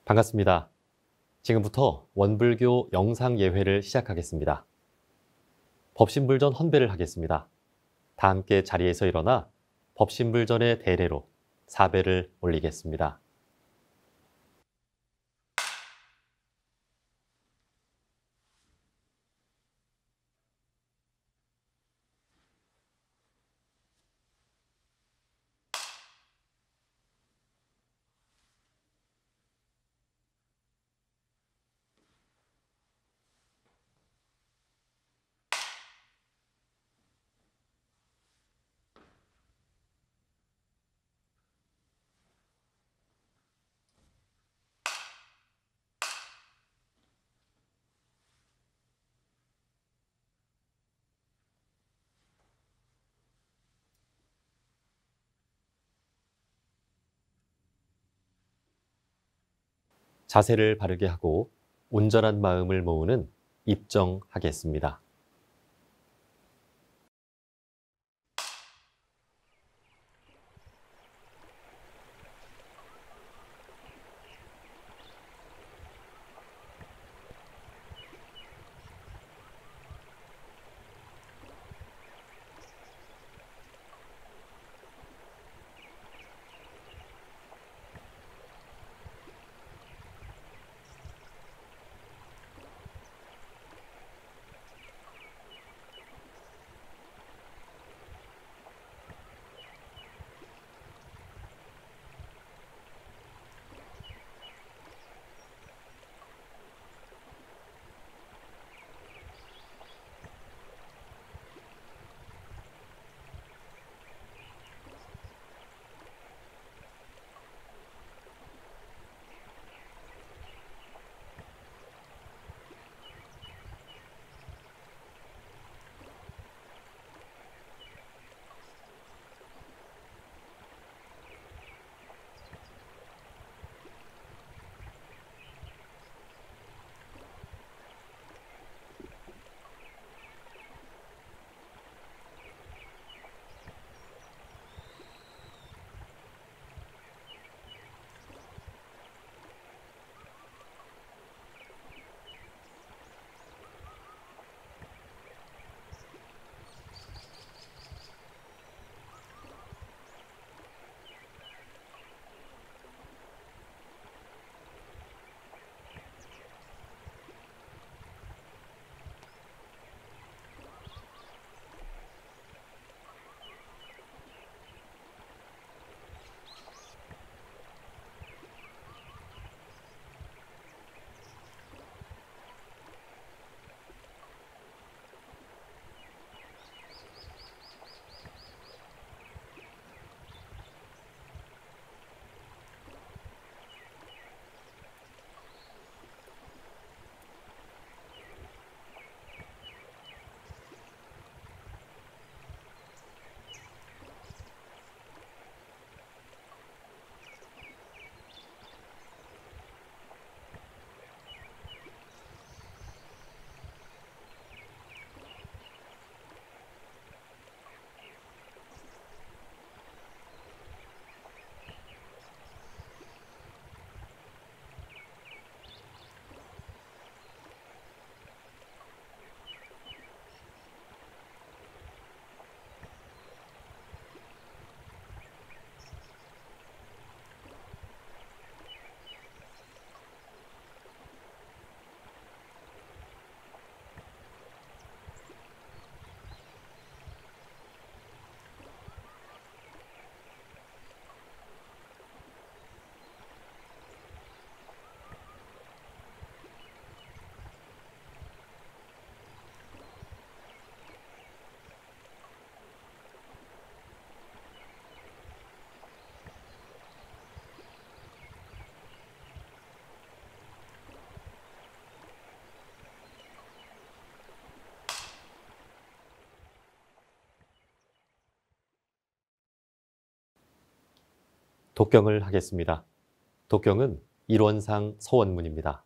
반갑습니다. 지금부터 원불교 영상 예회를 시작하겠습니다. 법신불전 헌배를 하겠습니다. 다 함께 자리에서 일어나 법신불전의 대례로 사배를 올리겠습니다. 자세를 바르게 하고 온전한 마음을 모으는 입정하겠습니다. 독경을 하겠습니다. 독경은 일원상 서원문입니다.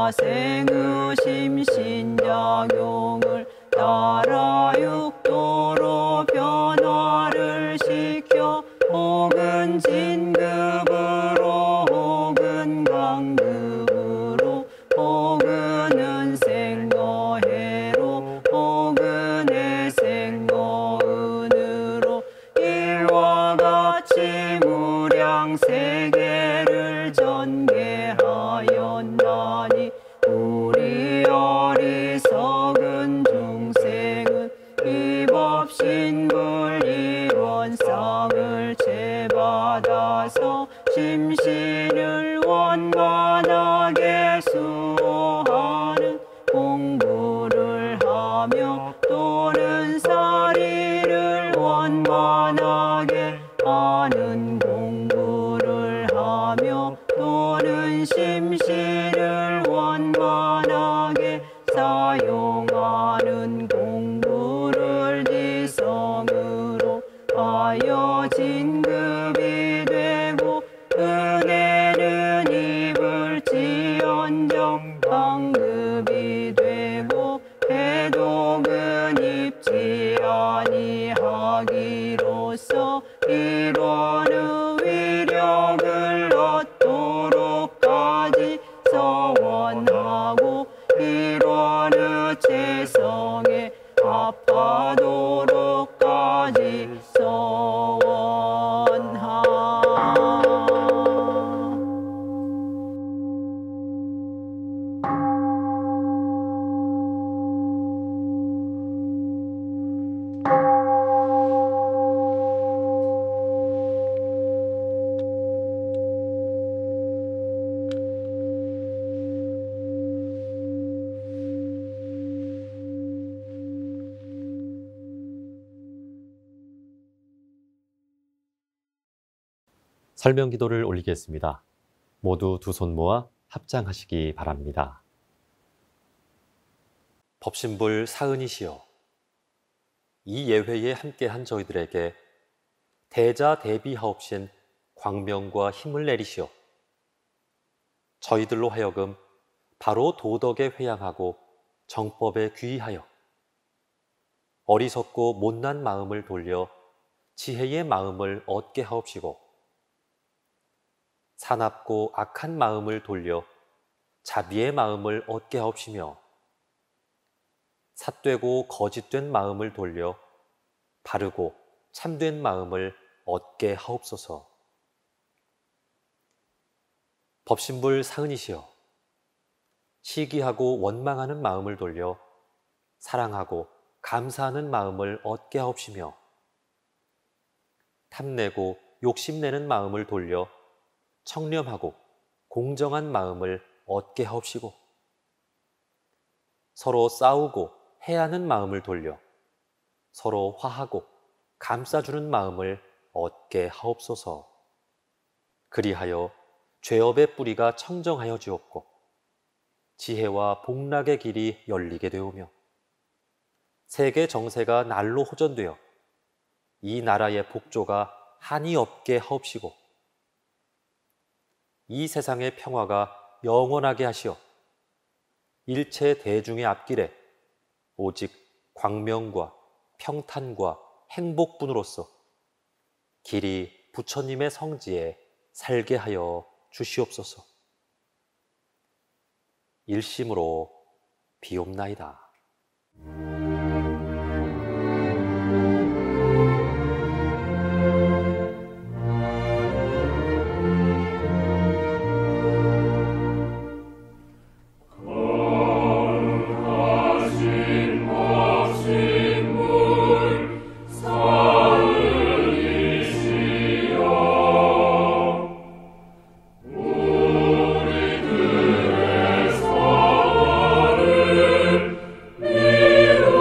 자생의 심신작용을 따라 육도로 변화를 시켜 혹은 진급으로 혹은 강급으로 혹은 은생거 해로 혹은 해생거 은으로 이와 같이 무량 세계를 전개하였나니 우리 어리석은 중생은 이법신불 일원상을 제받아서 심신을 원만하게 수호하는 공부를 하며 또는 사리를 원만하게 하는 공부를 하며 또는 심신을 원만하게 사용하는 공부를 지성으로 하여 진급이 되고 은혜는 입을지언정 강급이 되고 배독은 입지 아니하기로서 일원의 위력을 얻도록까지 서원하고 일원의 재성에 합하도록까지 서원하. 설명 기도를 올리겠습니다. 모두 두 손 모아 합장하시기 바랍니다. 법신불 사은이시여, 이 예회에 함께한 저희들에게 대자 대비하옵신 광명과 힘을 내리시어 저희들로 하여금 바로 도덕에 회양하고 정법에 귀의하여 어리석고 못난 마음을 돌려 지혜의 마음을 얻게 하옵시고 사납고 악한 마음을 돌려 자비의 마음을 얻게 하옵시며 삿되고 거짓된 마음을 돌려 바르고 참된 마음을 얻게 하옵소서. 법신불 사은이시여, 시기하고 원망하는 마음을 돌려 사랑하고 감사하는 마음을 얻게 하옵시며 탐내고 욕심내는 마음을 돌려 청렴하고 공정한 마음을 얻게 하옵시고 서로 싸우고 해하는 마음을 돌려 서로 화하고 감싸주는 마음을 얻게 하옵소서. 그리하여 죄업의 뿌리가 청정하여 지었고 지혜와 복락의 길이 열리게 되오며 세계 정세가 날로 호전되어 이 나라의 복조가 한이 없게 하옵시고 이 세상의 평화가 영원하게 하시어 일체 대중의 앞길에 오직 광명과 평탄과 행복분으로서 길이 부처님의 성지에 살게 하여 주시옵소서. 일심으로 비옵나이다. 우리들의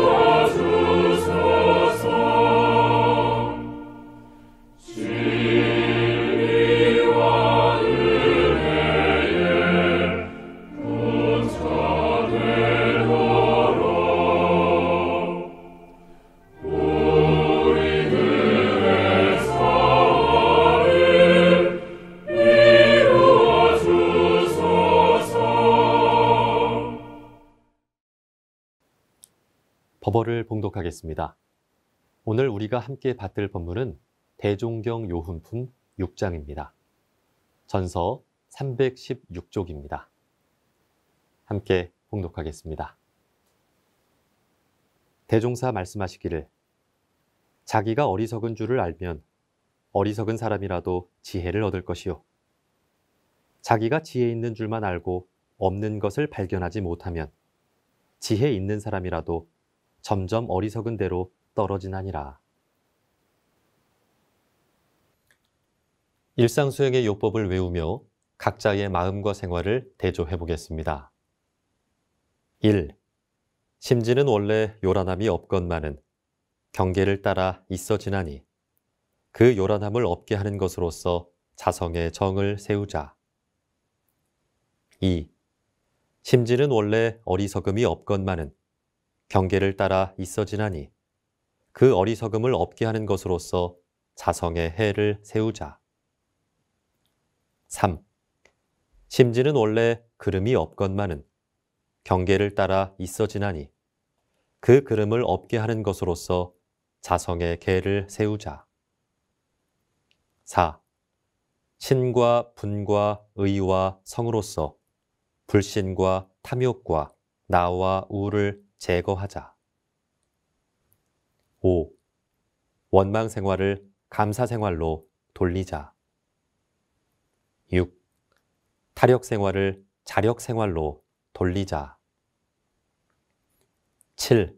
법어를 봉독하겠습니다. 오늘 우리가 함께 받들 본문은 대종경 요훈품 6장입니다. 전서 316쪽입니다. 함께 봉독하겠습니다. 대종사 말씀하시기를 자기가 어리석은 줄을 알면 어리석은 사람이라도 지혜를 얻을 것이요. 자기가 지혜 있는 줄만 알고 없는 것을 발견하지 못하면 지혜 있는 사람이라도 점점 어리석은 대로 떨어지나니라. 일상 수행의 요법을 외우며 각자의 마음과 생활을 대조해 보겠습니다. 1. 심지는 원래 요란함이 없건만은 경계를 따라 있어지나니 그 요란함을 없게 하는 것으로서 자성의 정을 세우자. 2. 심지는 원래 어리석음이 없건만은 경계를 따라 있어지나니 그 어리석음을 없게 하는 것으로서 자성의 해를 세우자. 3. 심지는 원래 그름이 없건만은 경계를 따라 있어지나니 그 그름을 없게 하는 것으로서 자성의 계를 세우자. 4. 신과 분과 의와 성으로서 불신과 탐욕과 나와 우를 제거하자. 5. 원망 생활을 감사 생활로 돌리자. 6. 타력 생활을 자력 생활로 돌리자. 7.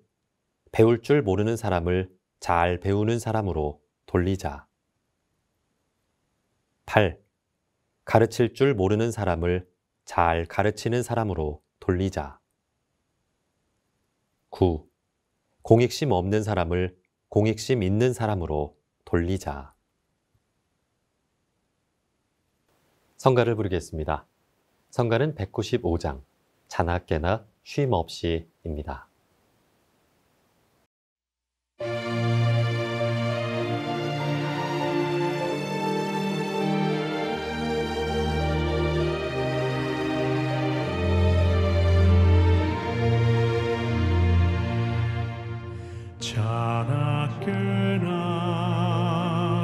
배울 줄 모르는 사람을 잘 배우는 사람으로 돌리자. 8. 가르칠 줄 모르는 사람을 잘 가르치는 사람으로 돌리자. 9. 공익심 없는 사람을 공익심 있는 사람으로 돌리자. 성가를 부르겠습니다. 성가는 195장, 자나 깨나 쉼 없이입니다. 자나 깨나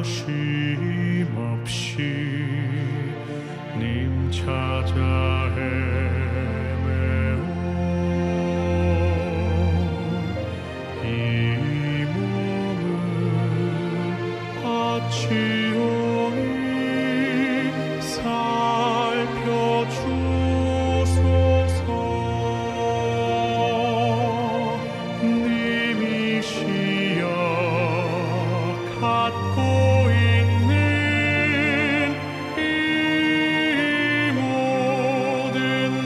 쉼 없이 님 찾아 헤매오 이 몸을 바치오니 살펴주소서. 님이시여 갖고 있는 이 모든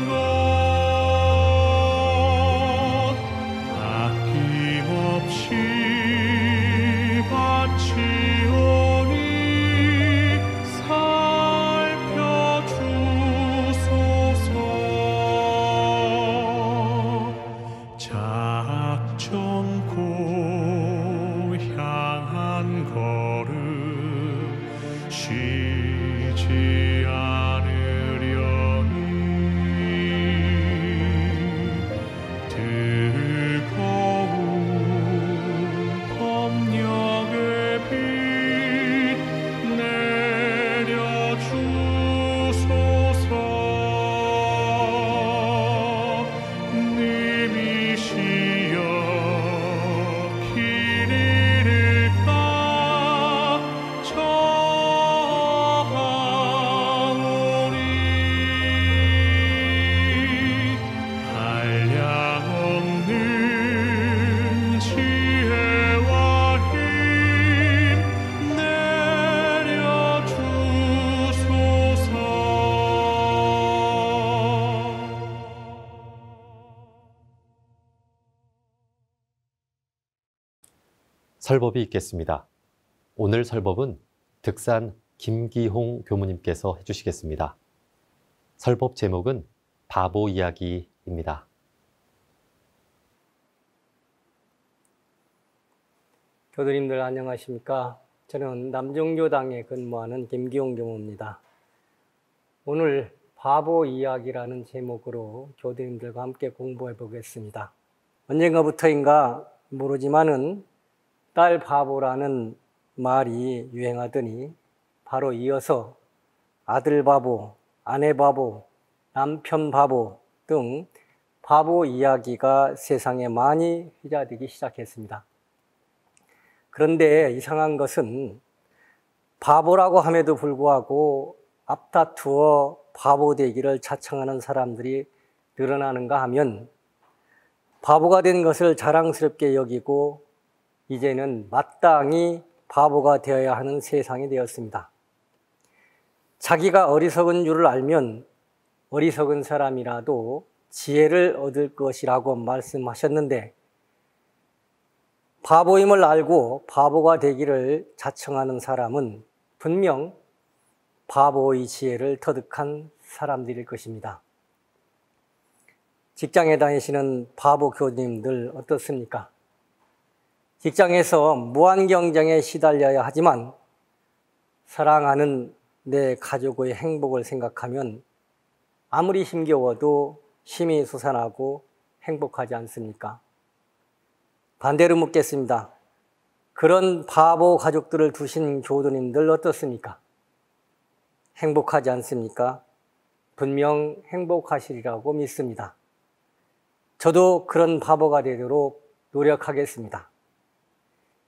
것 아낌없이 바치오니 살펴주소서. 작정코 향한 걸음 쉬지 않으려니 뜨거운 법력의 빛 내려주소서. 님이시여 길 잃을까 저하오니 한량없는 지혜와 힘 내려주소서. 설법이 있겠습니다. 오늘 설법은 득산 김기홍 교무님께서 해주시겠습니다. 설법 제목은 바보 이야기입니다. 교도님들 안녕하십니까? 저는 남종교당에 근무하는 김기홍 교무입니다. 오늘 바보 이야기라는 제목으로 교도님들과 함께 공부해 보겠습니다. 언젠가부터인가 모르지만은 딸 바보라는 말이 유행하더니 바로 이어서 아들 바보, 아내 바보, 남편 바보 등 바보 이야기가 세상에 많이 휘저되기 시작했습니다. 그런데 이상한 것은 바보라고 함에도 불구하고 앞다투어 바보 되기를 자청하는 사람들이 늘어나는가 하면 바보가 된 것을 자랑스럽게 여기고 이제는 마땅히 바보가 되어야 하는 세상이 되었습니다. 자기가 어리석은 줄을 알면 어리석은 사람이라도 지혜를 얻을 것이라고 말씀하셨는데 바보임을 알고 바보가 되기를 자청하는 사람은 분명 바보의 지혜를 터득한 사람들일 것입니다. 직장에 다니시는 바보 교수님들 어떻습니까? 직장에서 무한 경쟁에 시달려야 하지만 사랑하는 내 가족의 행복을 생각하면 아무리 힘겨워도 힘이 솟아나고 행복하지 않습니까? 반대로 묻겠습니다. 그런 바보 가족들을 두신 교도님들 어떻습니까? 행복하지 않습니까? 분명 행복하시리라고 믿습니다. 저도 그런 바보가 되도록 노력하겠습니다.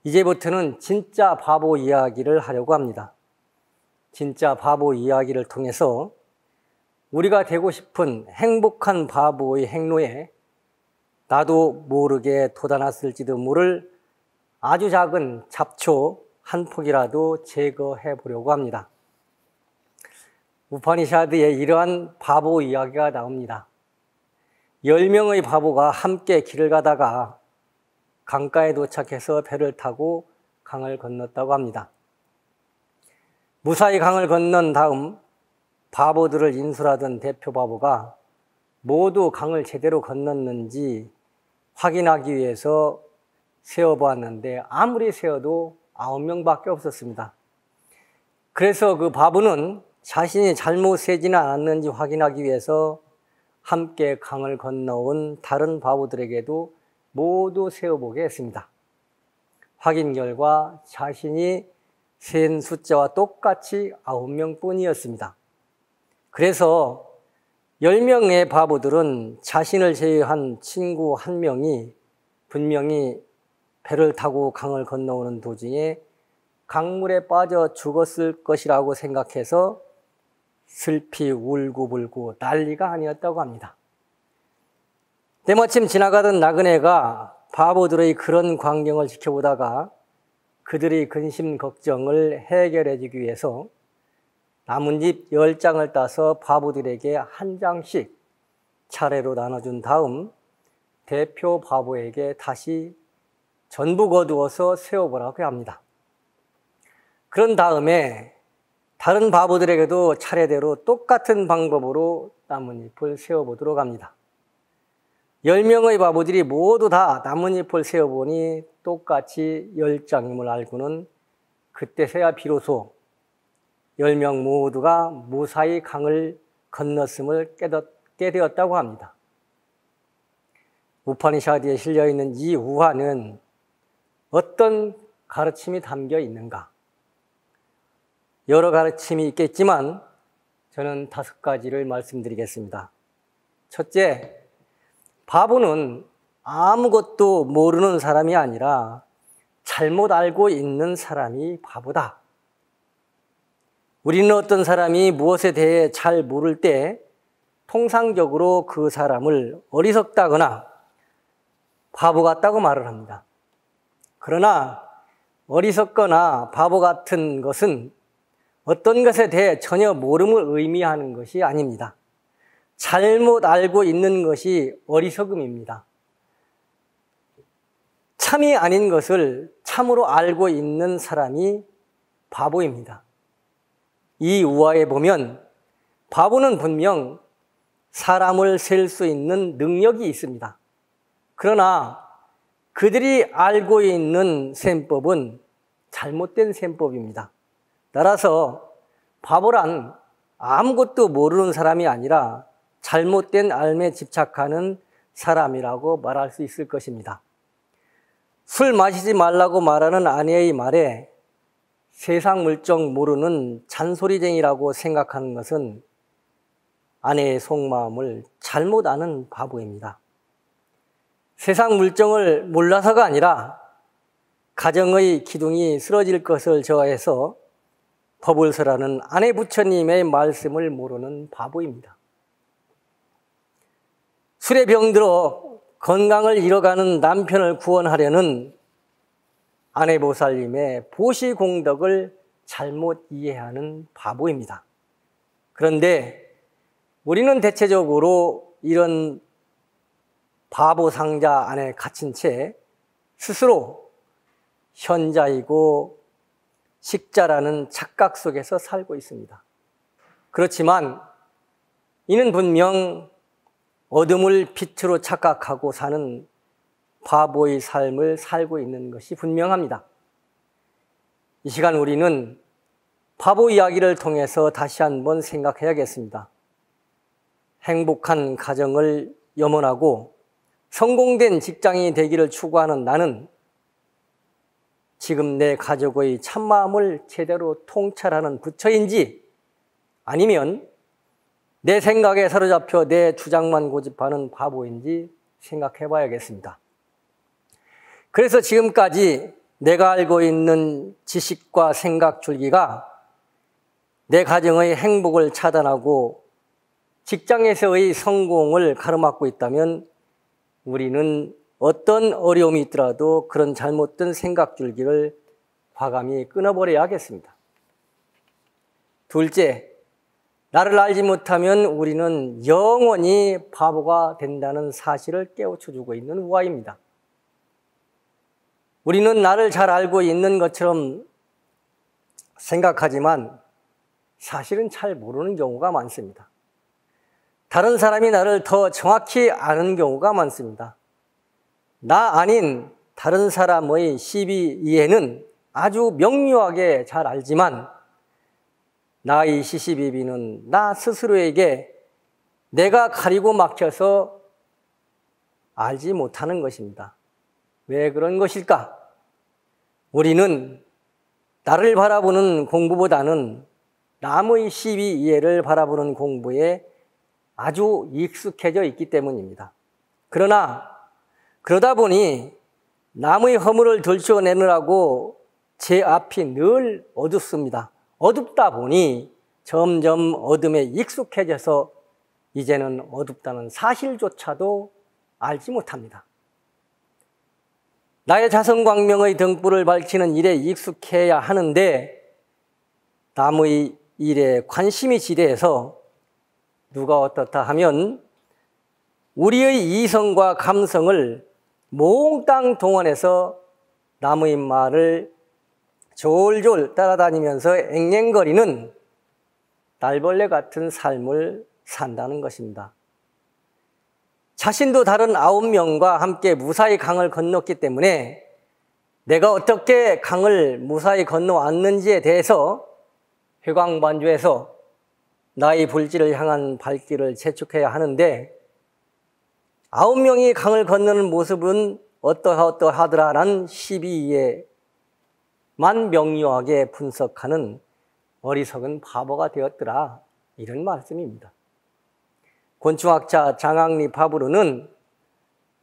이제부터는 진짜 바보 이야기를 하려고 합니다. 진짜 바보 이야기를 통해서 우리가 되고 싶은 행복한 바보의 행로에 나도 모르게 돋아났을지도 모를 아주 작은 잡초 한 폭이라도 제거해 보려고 합니다. 우파니샤드에 이러한 바보 이야기가 나옵니다. 10명의 바보가 함께 길을 가다가 강가에 도착해서 배를 타고 강을 건넜다고 합니다. 무사히 강을 건넌 다음 바보들을 인솔하던 대표 바보가 모두 강을 제대로 건넜는지 확인하기 위해서 세어보았는데 아무리 세어도 9명밖에 없었습니다. 그래서 그 바보는 자신이 잘못 세지는 않았는지 확인하기 위해서 함께 강을 건너온 다른 바보들에게도 모두 세어보게 했습니다. 확인 결과 자신이 센 숫자와 똑같이 9명뿐이었습니다. 그래서 10명의 바보들은 자신을 제외한 친구 1명이 분명히 배를 타고 강을 건너오는 도중에 강물에 빠져 죽었을 것이라고 생각해서 슬피 울고불고 난리가 아니었다고 합니다. 때마침 지나가던 나그네가 바보들의 그런 광경을 지켜보다가 그들의 근심 걱정을 해결해 주기 위해서 나뭇잎 10장을 따서 바보들에게 한 장씩 차례로 나눠준 다음 대표 바보에게 다시 전부 거두어서 세워보라고 합니다. 그런 다음에 다른 바보들에게도 차례대로 똑같은 방법으로 나뭇잎을 세워보도록 합니다. 10명의 바보들이 모두 다 나뭇잎을 세워보니 똑같이 10장임을 알고는 그때서야 비로소 10명 모두가 무사히 강을 건넜음을 깨닫게 되었다고 합니다. 우파니샤드에 실려있는 이 우화는 어떤 가르침이 담겨 있는가? 여러 가르침이 있겠지만 저는 5가지를 말씀드리겠습니다. 첫째, 바보는 아무것도 모르는 사람이 아니라 잘못 알고 있는 사람이 바보다. 우리는 어떤 사람이 무엇에 대해 잘 모를 때 통상적으로 그 사람을 어리석다거나 바보 같다고 말을 합니다. 그러나 어리석거나 바보 같은 것은 어떤 것에 대해 전혀 모름을 의미하는 것이 아닙니다. 잘못 알고 있는 것이 어리석음입니다. 참이 아닌 것을 참으로 알고 있는 사람이 바보입니다. 이 우화에 보면 바보는 분명 사람을 셀 수 있는 능력이 있습니다. 그러나 그들이 알고 있는 셈법은 잘못된 셈법입니다. 따라서 바보란 아무것도 모르는 사람이 아니라 잘못된 알매 집착하는 사람이라고 말할 수 있을 것입니다. 술 마시지 말라고 말하는 아내의 말에 세상 물정 모르는 잔소리쟁이라고 생각하는 것은 아내의 속마음을 잘못 아는 바보입니다. 세상 물정을 몰라서가 아니라 가정의 기둥이 쓰러질 것을 좋아해서 법을 설하는 아내 부처님의 말씀을 모르는 바보입니다. 술에 병들어 건강을 잃어가는 남편을 구원하려는 아내 보살님의 보시 공덕을 잘못 이해하는 바보입니다. 그런데 우리는 대체적으로 이런 바보 상자 안에 갇힌 채 스스로 현자이고 식자라는 착각 속에서 살고 있습니다. 그렇지만 이는 분명 어둠을 빛으로 착각하고 사는 바보의 삶을 살고 있는 것이 분명합니다. 이 시간 우리는 바보 이야기를 통해서 다시 한번 생각해야겠습니다. 행복한 가정을 염원하고 성공된 직장인이 되기를 추구하는 나는 지금 내 가족의 참마음을 제대로 통찰하는 부처인지 아니면 내 생각에 사로잡혀 내 주장만 고집하는 바보인지 생각해 봐야겠습니다. 그래서 지금까지 내가 알고 있는 지식과 생각 줄기가 내 가정의 행복을 차단하고 직장에서의 성공을 가로막고 있다면 우리는 어떤 어려움이 있더라도 그런 잘못된 생각 줄기를 과감히 끊어버려야 하겠습니다. 둘째, 나를 알지 못하면 우리는 영원히 바보가 된다는 사실을 깨우쳐주고 있는 우화입니다. 우리는 나를 잘 알고 있는 것처럼 생각하지만 사실은 잘 모르는 경우가 많습니다. 다른 사람이 나를 더 정확히 아는 경우가 많습니다. 나 아닌 다른 사람의 시비 이해는 아주 명료하게 잘 알지만 나의 시시비비는 나 스스로에게 내가 가리고 막혀서 알지 못하는 것입니다. 왜 그런 것일까? 우리는 나를 바라보는 공부보다는 남의 시비 이해를 바라보는 공부에 아주 익숙해져 있기 때문입니다. 그러다 보니 남의 허물을 들춰내느라고 제 앞이 늘 어둡습니다. 어둡다 보니 점점 어둠에 익숙해져서 이제는 어둡다는 사실조차도 알지 못합니다. 나의 자성광명의 등불을 밝히는 일에 익숙해야 하는데 남의 일에 관심이 지대해서 누가 어떻다 하면 우리의 이성과 감성을 몽땅 동원해서 남의 말을 졸졸 따라다니면서 앵앵거리는 날벌레 같은 삶을 산다는 것입니다. 자신도 다른 9명과 함께 무사히 강을 건넜기 때문에 내가 어떻게 강을 무사히 건너왔는지에 대해서 회광반주에서 나의 불지를 향한 발길을 재촉해야 하는데 9명이 강을 건너는 모습은 어떠하더라라는 시비에 만 명료하게 분석하는 어리석은 바보가 되었더라, 이런 말씀입니다. 곤충학자 장학리 파브르는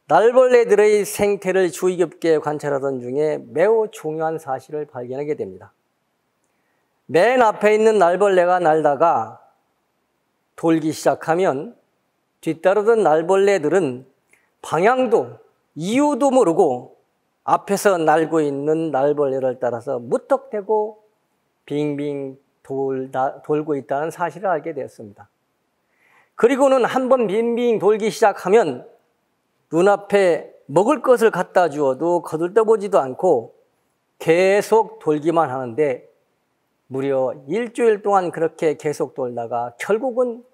날벌레들의 생태를 주의 깊게 관찰하던 중에 매우 중요한 사실을 발견하게 됩니다. 맨 앞에 있는 날벌레가 날다가 돌기 시작하면 뒤따르던 날벌레들은 방향도 이유도 모르고 앞에서 날고 있는 날벌레를 따라서 무턱대고 빙빙 돌고 있다는 사실을 알게 되었습니다. 그리고는 한번 빙빙 돌기 시작하면 눈앞에 먹을 것을 갖다 주어도 거들떠보지도 않고 계속 돌기만 하는데 무려 일주일 동안 그렇게 계속 돌다가 결국은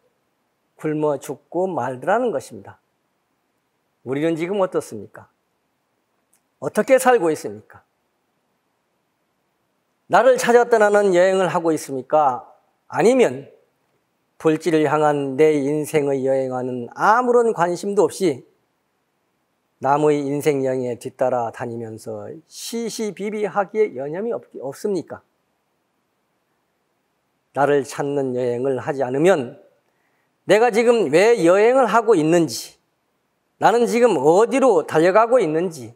굶어 죽고 말더라는 것입니다. 우리는 지금 어떻습니까? 어떻게 살고 있습니까? 나를 찾아 떠나는 여행을 하고 있습니까? 아니면 불지를 향한 내 인생의 여행과는 아무런 관심도 없이 남의 인생 여행에 뒤따라 다니면서 시시비비하기에 여념이 없습니까? 나를 찾는 여행을 하지 않으면 내가 지금 왜 여행을 하고 있는지, 나는 지금 어디로 달려가고 있는지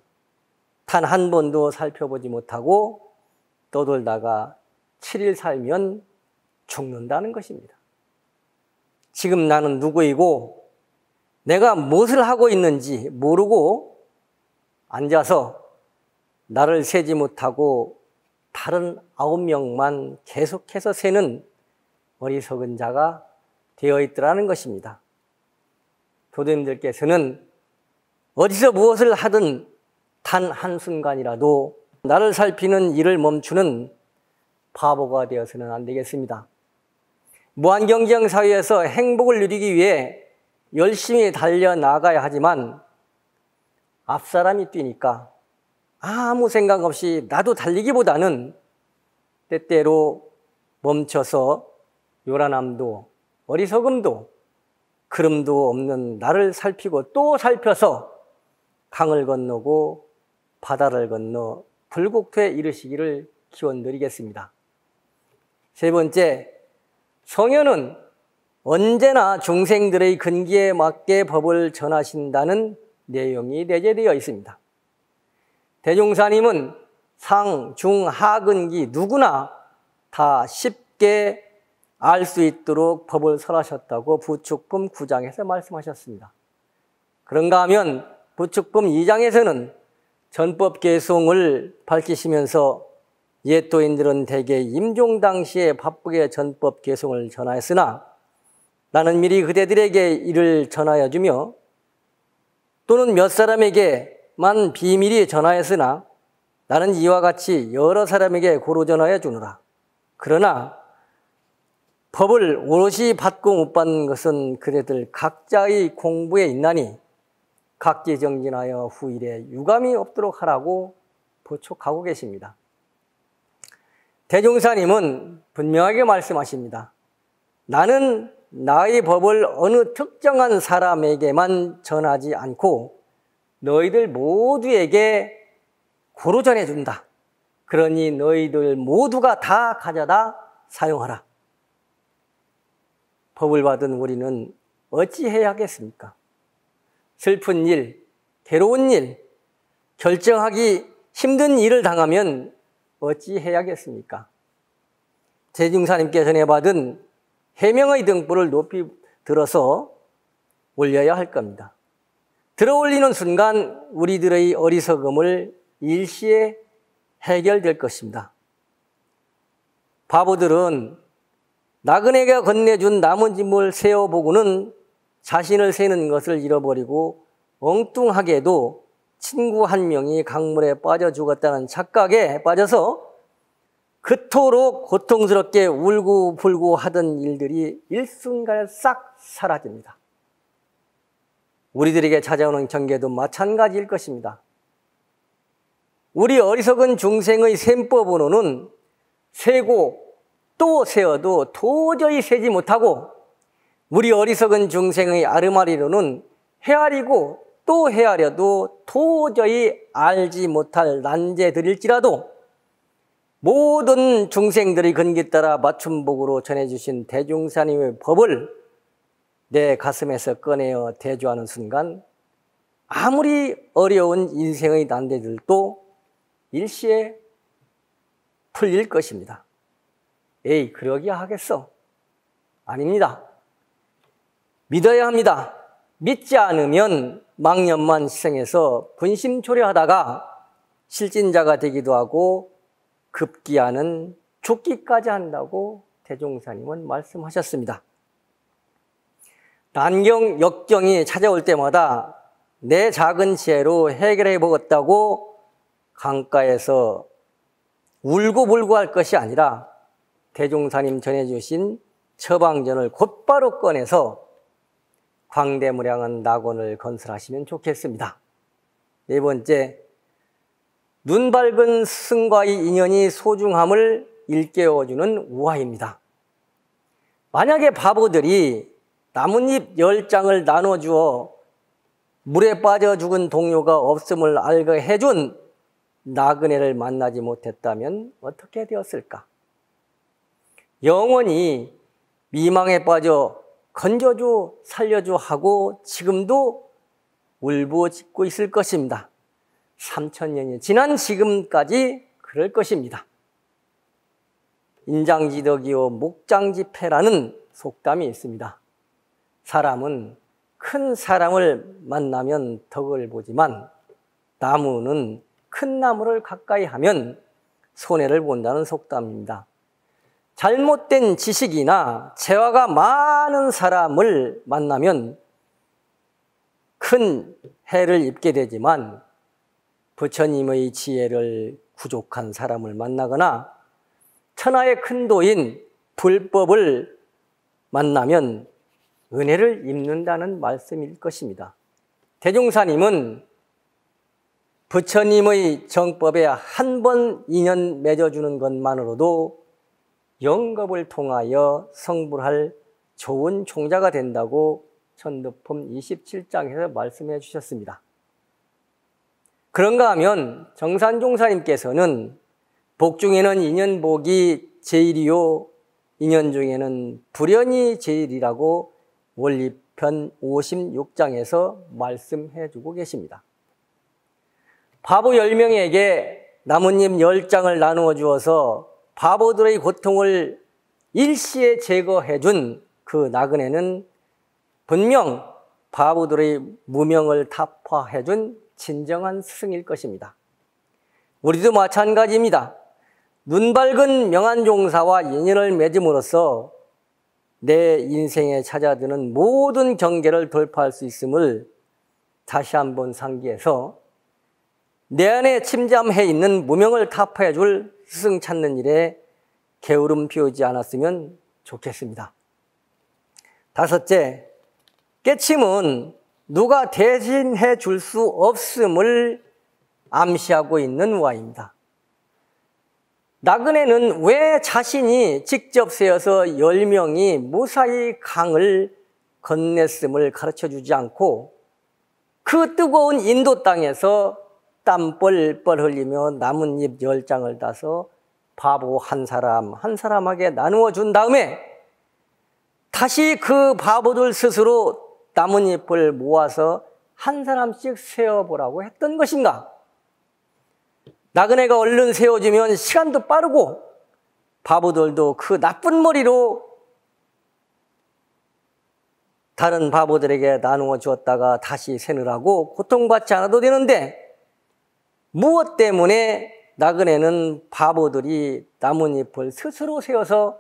단 한 번도 살펴보지 못하고 떠돌다가 7일 살면 죽는다는 것입니다. 지금 나는 누구이고 내가 무엇을 하고 있는지 모르고 앉아서 나를 세지 못하고 다른 9명만 계속해서 세는 어리석은 자가 되어 있더라는 것입니다. 도도님들께서는 어디서 무엇을 하든 단 한순간이라도 나를 살피는 일을 멈추는 바보가 되어서는 안 되겠습니다. 무한경쟁 사회에서 행복을 누리기 위해 열심히 달려나가야 하지만 앞사람이 뛰니까 아무 생각 없이 나도 달리기보다는 때때로 멈춰서 요란함도 어리석음도 그름도 없는 나를 살피고 또 살펴서 강을 건너고 바다를 건너 불국토에 이르시기를 기원드리겠습니다. 세 번째, 성현은 언제나 중생들의 근기에 맞게 법을 전하신다는 내용이 내재되어 있습니다. 대종사님은 상, 중, 하근기 누구나 다 쉽게 알 수 있도록 법을 설하셨다고 부축품 9장에서 말씀하셨습니다. 그런가 하면 부축품 2장에서는 전법 개송을 밝히시면서 옛도인들은 대개 임종 당시에 바쁘게 전법 개송을 전하였으나 나는 미리 그대들에게 이를 전하여 주며 또는 몇 사람에게만 비밀히 전하였으나 나는 이와 같이 여러 사람에게 고루 전하여 주노라. 그러나 법을 오롯이 받고 못 받는 것은 그대들 각자의 공부에 있나니 각지정진하여 후일에 유감이 없도록 하라고 부축하고 계십니다. 대종사님은 분명하게 말씀하십니다. 나는 나의 법을 어느 특정한 사람에게만 전하지 않고 너희들 모두에게 고루 전해준다. 그러니 너희들 모두가 다 가져다 사용하라. 법을 받은 우리는 어찌해야 하겠습니까? 슬픈 일, 괴로운 일, 결정하기 힘든 일을 당하면 어찌해야겠습니까? 대종사님께 전해받은 해명의 등불을 높이 들어서 올려야 할 겁니다. 들어 올리는 순간 우리들의 어리석음을 일시에 해결될 것입니다. 바보들은 나그네가 건네준 나뭇잎을 세어보고는 자신을 세는 것을 잃어버리고 엉뚱하게도 친구 한 명이 강물에 빠져 죽었다는 착각에 빠져서 그토록 고통스럽게 울고불고 하던 일들이 일순간에 싹 사라집니다. 우리들에게 찾아오는 경계도 마찬가지일 것입니다. 우리 어리석은 중생의 셈법으로는 세고 또 세어도 도저히 세지 못하고 우리 어리석은 중생의 아르마리로는 헤아리고 또 헤아려도 도저히 알지 못할 난제들일지라도 모든 중생들의 근기 따라 맞춤복으로 전해주신 대종사님의 법을 내 가슴에서 꺼내어 대조하는 순간 아무리 어려운 인생의 난제들도 일시에 풀릴 것입니다. 에이, 그러기야 하겠어? 아닙니다. 믿어야 합니다. 믿지 않으면 망년만 희생해서 분심초려하다가 실진자가 되기도 하고 급기야는 죽기까지 한다고 대종사님은 말씀하셨습니다. 난경, 역경이 찾아올 때마다 내 작은 지혜로 해결해 보겠다고 강가에서 울고불고 할 것이 아니라 대종사님 전해주신 처방전을 곧바로 꺼내서 광대무량한 낙원을 건설하시면 좋겠습니다. 네 번째, 눈 밝은 스승과의 인연이 소중함을 일깨워주는 우화입니다. 만약에 바보들이 나뭇잎 10장을 나눠주어 물에 빠져 죽은 동료가 없음을 알게 해준 나그네를 만나지 못했다면 어떻게 되었을까? 영원히 미망에 빠져 건져줘, 살려줘 하고 지금도 울부짖고 있을 것입니다. 3000년이 지난 지금까지 그럴 것입니다. 인장지덕이요 목장지패라는 속담이 있습니다. 사람은 큰 사람을 만나면 덕을 보지만 나무는 큰 나무를 가까이 하면 손해를 본다는 속담입니다. 잘못된 지식이나 재화가 많은 사람을 만나면 큰 해를 입게 되지만 부처님의 지혜를 부족한 사람을 만나거나 천하의 큰 도인 불법을 만나면 은혜를 입는다는 말씀일 것입니다. 대종사님은 부처님의 정법에 한 번 인연 맺어주는 것만으로도 영겁을 통하여 성불할 좋은 종자가 된다고 천도품 27장에서 말씀해 주셨습니다. 그런가 하면 정산종사님께서는 복 중에는 인연복이 제일이요 인연 중에는 불연이 제일이라고 원리편 56장에서 말씀해 주고 계십니다. 바보 10명에게 나뭇잎 10장을 나누어 주어서 바보들의 고통을 일시에 제거해 준 그 나그네는 분명 바보들의 무명을 타파해 준 진정한 스승일 것입니다. 우리도 마찬가지입니다. 눈 밝은 명한 종사와 인연을 맺음으로써 내 인생에 찾아드는 모든 경계를 돌파할 수 있음을 다시 한번 상기해서 내 안에 침잠해 있는 무명을 타파해 줄 스승 찾는 일에 게으름 피우지 않았으면 좋겠습니다. 다섯째, 깨침은 누가 대신해 줄 수 없음을 암시하고 있는 우화입니다. 나그네는 왜 자신이 직접 세어서 10명이 무사히 강을 건넸음을 가르쳐주지 않고 그 뜨거운 인도 땅에서 땀 뻘뻘 흘리며 나뭇잎 10장을 따서 바보 한 사람 한 사람에게 나누어 준 다음에 다시 그 바보들 스스로 나뭇잎을 모아서 한 사람씩 세어보라고 했던 것인가? 나그네가 얼른 세워주면 시간도 빠르고 바보들도 그 나쁜 머리로 다른 바보들에게 나누어 주었다가 다시 세느라고 고통받지 않아도 되는데 무엇 때문에 나그네는 바보들이 나뭇잎을 스스로 세워서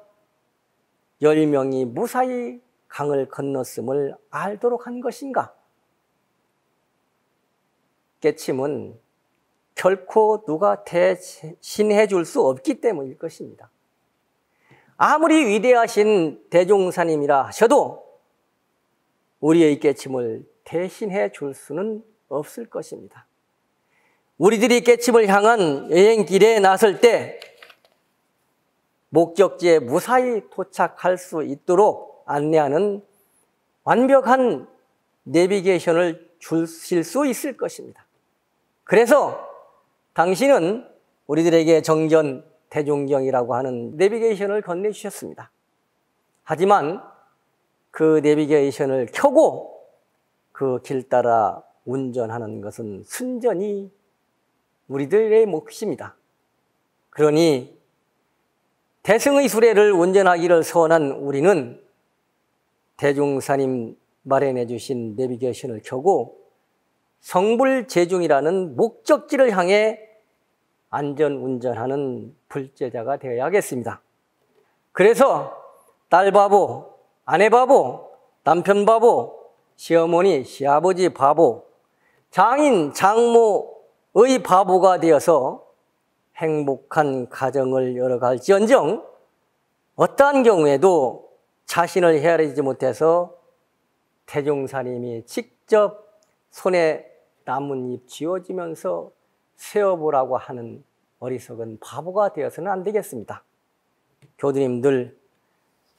10명이 무사히 강을 건넜음을 알도록 한 것인가? 깨침은 결코 누가 대신해 줄 수 없기 때문일 것입니다. 아무리 위대하신 대종사님이라 하셔도 우리의 깨침을 대신해 줄 수는 없을 것입니다. 우리들이 깨침을 향한 여행길에 나설 때 목적지에 무사히 도착할 수 있도록 안내하는 완벽한 내비게이션을 주실 수 있을 것입니다. 그래서 당신은 우리들에게 정전 대종경이라고 하는 내비게이션을 건네주셨습니다. 하지만 그 내비게이션을 켜고 그 길 따라 운전하는 것은 순전히 우리들의 몫입니다. 그러니 대승의 수레를 운전하기를 소원한 우리는 대종사님 마련해 주신 내비게이션을 켜고 성불제중이라는 목적지를 향해 안전운전하는 불제자가 되어야겠습니다. 그래서 딸 바보, 아내 바보, 남편 바보, 시어머니, 시아버지 바보, 장인, 장모의 바보가 되어서 행복한 가정을 열어갈지언정 어떠한 경우에도 자신을 헤아리지 못해서 대종사님이 직접 손에 나뭇잎 쥐어지면서 세어보라고 하는 어리석은 바보가 되어서는 안 되겠습니다. 교주님들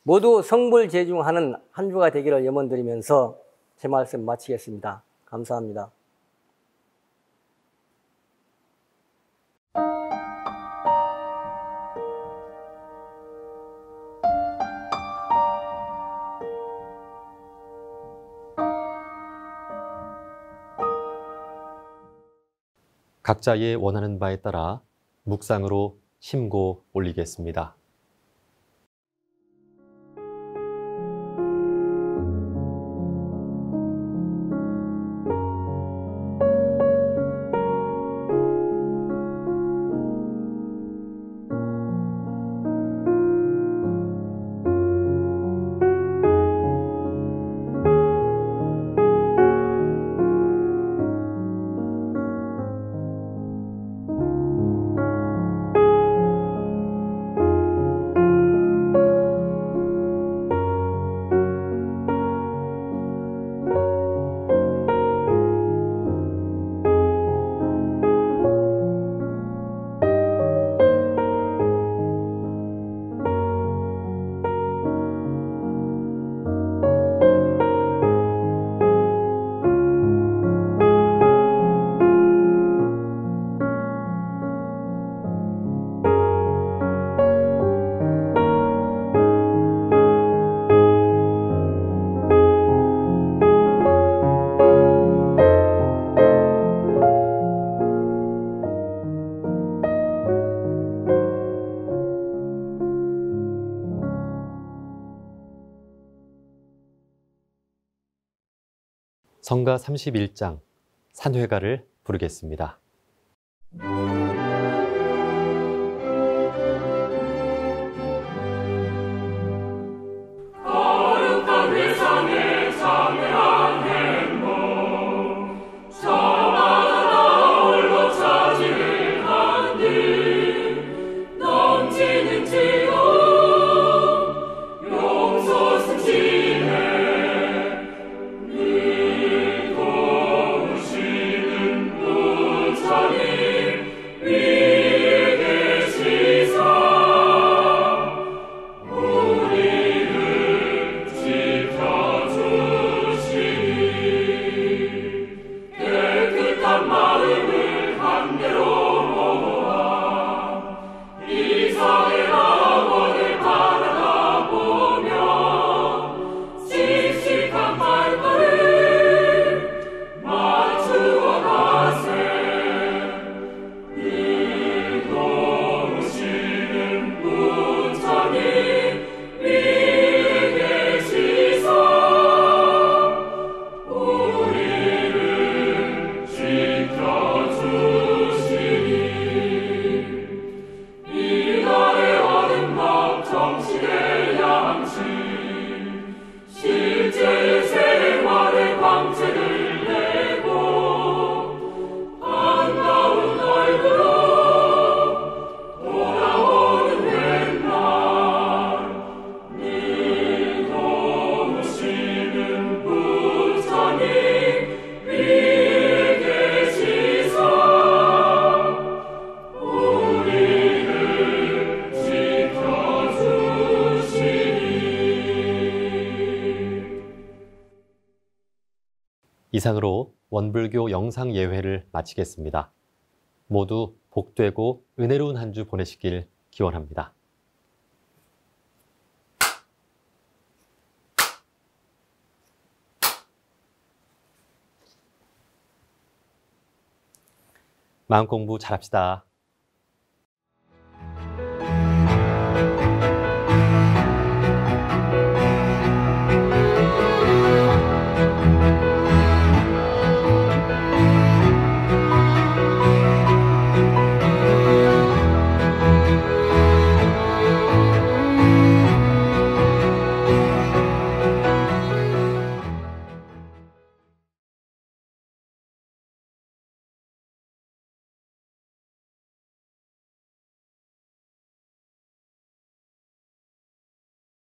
모두 성불제중하는 한 주가 되기를 염원드리면서 제 말씀 마치겠습니다. 감사합니다. 각자의 원하는 바에 따라 묵상으로 심고 올리겠습니다. 성가 31장 산회가를 부르겠습니다. 이상으로 원불교 영상 예회를 마치겠습니다. 모두 복되고 은혜로운 한 주 보내시길 기원합니다. 마음공부 잘합시다.